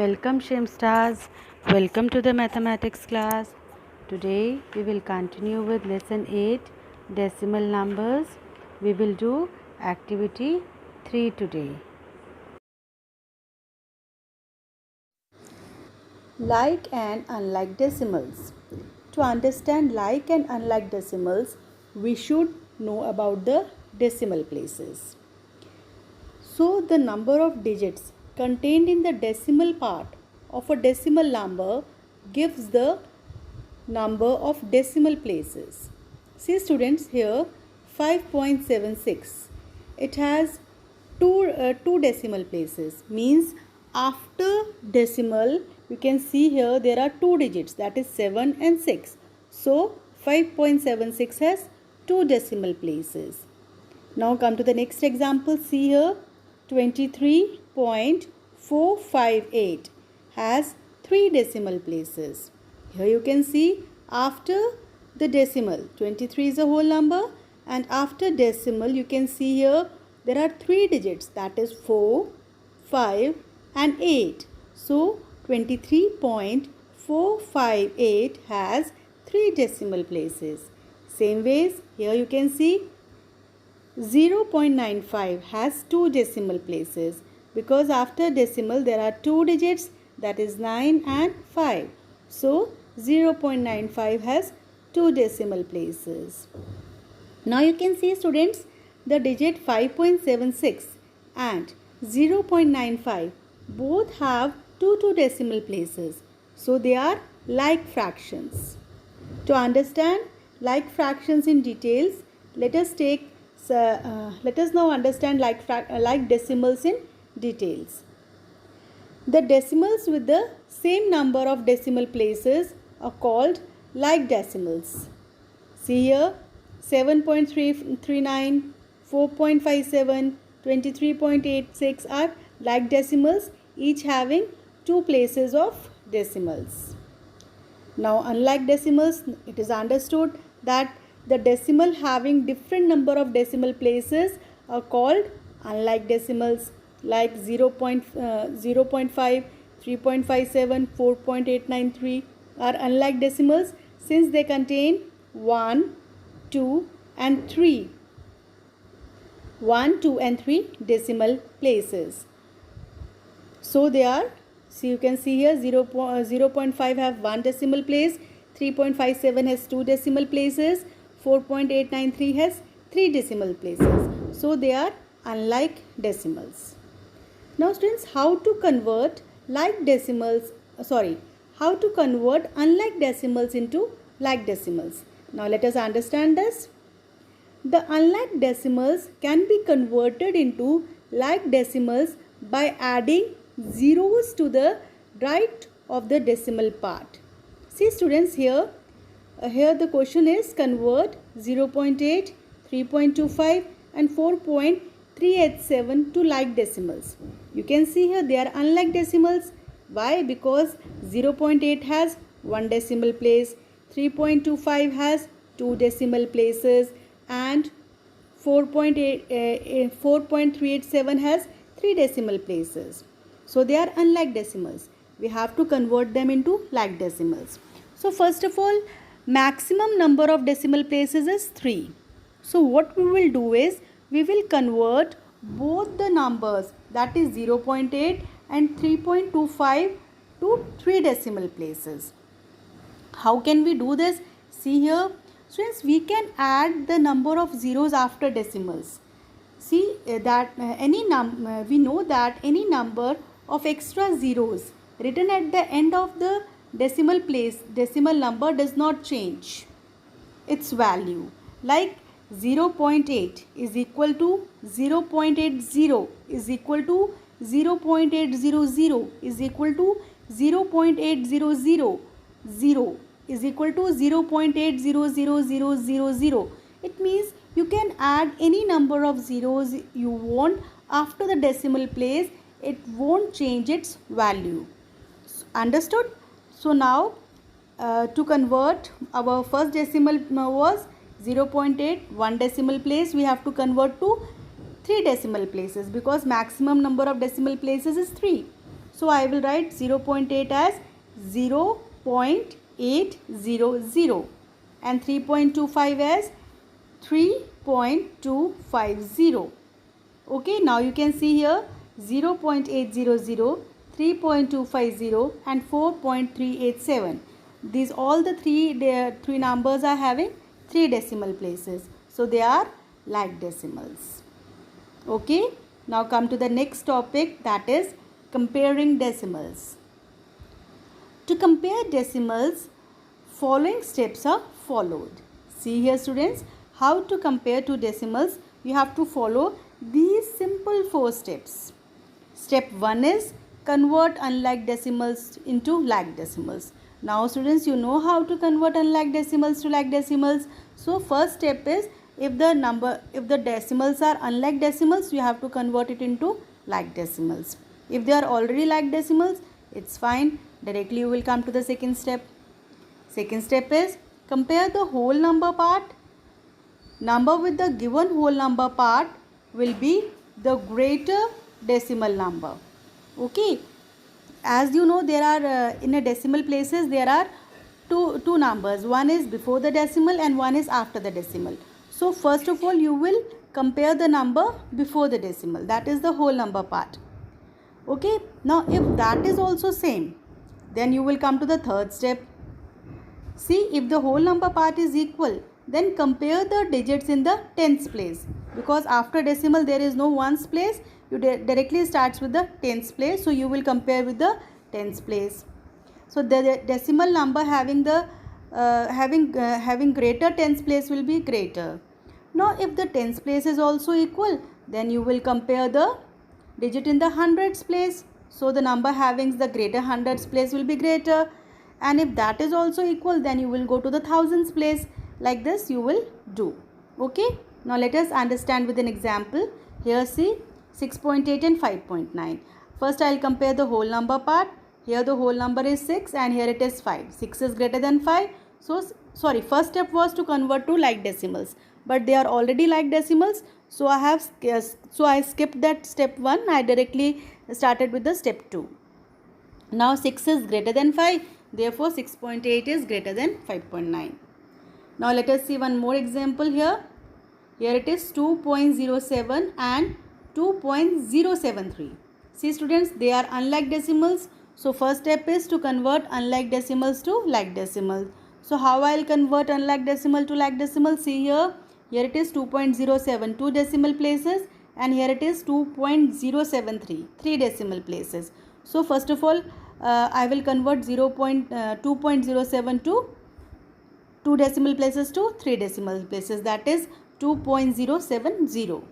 Welcome Shem Stars. Welcome to the mathematics class. Today we will continue with lesson 8 decimal numbers. We will do activity 3 today. Like and unlike decimals. To understand like and unlike decimals, we should know about the decimal places. So the number of digits contained in the decimal part of a decimal number gives the number of decimal places. See students, here 5.76. It has two decimal places, means after decimal you can see here there are two digits, that is 7 and 6. So 5.76 has two decimal places. Now come to the next example. See here 23.458 has three decimal places. Here you can see after the decimal 23 is a whole number, and after decimal you can see here there are three digits, that is 4, 5 and 8. So 23.458 has three decimal places. Same ways here you can see 0.95 has two decimal places, because after decimal there are two digits, that is 9 and 5. So 0.95 has two decimal places. Now you can see students, the digit 5.76 and 0.95 both have two decimal places. So they are like fractions. To understand like fractions in details, let us now understand like decimals in details. The decimals with the same number of decimal places are called like decimals. See here 7.339, 4.57, 23.86 are like decimals, each having two places of decimals. Now unlike decimals, it is understood that the decimal having different number of decimal places are called unlike decimals, like 0.5, 3.57, 4.893 are unlike decimals since they contain 1, 2 and 3. 1, 2 and 3 decimal places. So they are, so you can see here 0.5 have one decimal place, 3.57 has two decimal places, 4.893 has three decimal places. So they are unlike decimals. Now students, how to convert unlike decimals into like decimals. Now let us understand this. The unlike decimals can be converted into like decimals by adding zeros to the right of the decimal part. See students, here the question is convert 0.8, 3.25 and 4.387 to like decimals. You can see here they are unlike decimals. Why? Because 0.8 has one decimal place, 3.25 has two decimal places and 4.387 has three decimal places. So they are unlike decimals. We have to convert them into like decimals. So first of all, maximum number of decimal places is 3. So what we will do is, we will convert both the numbers, that is 0.8 and 3.25 to 3 decimal places. How can we do this? See here, students, we can add the number of zeros after decimals. See that we know that any number of extra zeros written at the end of the decimal number does not change its value. Like 0.8 is equal to 0.80 is equal to 0.800 is equal to 0.8000 is equal to 0.800000. It means you can add any number of zeros you want after the decimal place. It won't change its value. Understood? So now to convert, our first decimal was 0.8, one decimal place we have to convert to 3 decimal places, because maximum number of decimal places is 3. So I will write 0.8 as 0.800 and 3.25 as 3.250. Okay, now you can see here 0.800, 3.250 and 4.387. These all the three numbers are having 3 decimal places. So they are like decimals. Okay, now come to the next topic, that is comparing decimals. To compare decimals, following steps are followed. See here students, how to compare two decimals. You have to follow these simple 4 steps. Step 1 is convert unlike decimals into like decimals. Now students, you know how to convert unlike decimals to like decimals. So first step is, if the decimals are unlike decimals, you have to convert it into like decimals. If they are already like decimals, it's fine. Directly you will come to the second step. Second step is compare the whole number part. Number with the given whole number part will be the greater decimal number. Okay, as you know, there are in a decimal places there are two numbers. One is before the decimal and one is after the decimal. So first of all, you will compare the number before the decimal, that is the whole number part. Okay, now if that is also same, then you will come to the third step. See, if the whole number part is equal, then compare the digits in the tens place, because after decimal there is no ones place. You directly starts with the tens place, so you will compare with the tens place. So the decimal number having the having greater tens place will be greater. Now if the tens place is also equal, then you will compare the digit in the hundreds place. So the number having the greater hundreds place will be greater. And if that is also equal, then you will go to the thousands place. Like this you will do. Okay, now let us understand with an example. Here see 6.8 and 5.9. First I will compare the whole number part. Here the whole number is 6 and here it is 5. 6 is greater than 5. So sorry, first step was to convert to like decimals, but they are already like decimals. So I skipped that step 1. I directly started with the step 2. Now 6 is greater than 5. Therefore 6.8 is greater than 5.9. Now let us see one more example here. Here it is 2.07 and 2.073. See students, they are unlike decimals. So first step is to convert unlike decimals to like decimals. So how I will convert unlike decimal to like decimal? See here. Here it is 2.07, 2 decimal places, and here it is 2.073, 3 decimal places. So first of all, I will convert 2.07 to 2 decimal places to 3 decimal places, that is 2.070.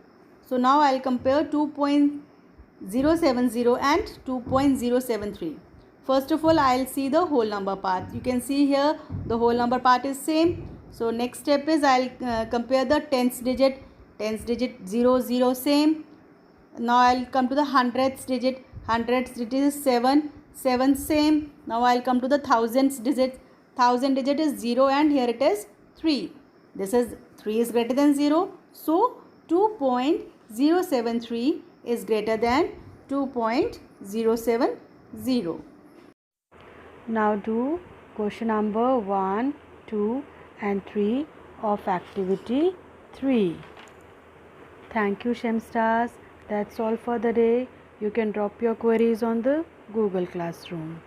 So now I will compare 2.070 and 2.073. First of all, I will see the whole number part. You can see here the whole number part is same. So next step is I will compare the tens digit. Tens digit 00 same. Now I will come to the hundredths digit. Hundredths digit is 7. 7 same. Now I will come to the thousands digit. Thousand digit is 0 and here it is 3. This is 3 is greater than 0. So 2.073 is greater than 2.070. Now do question number 1, 2 and 3 of activity 3. Thank you Shemstars. That's all for the day. You can drop your queries on the Google Classroom.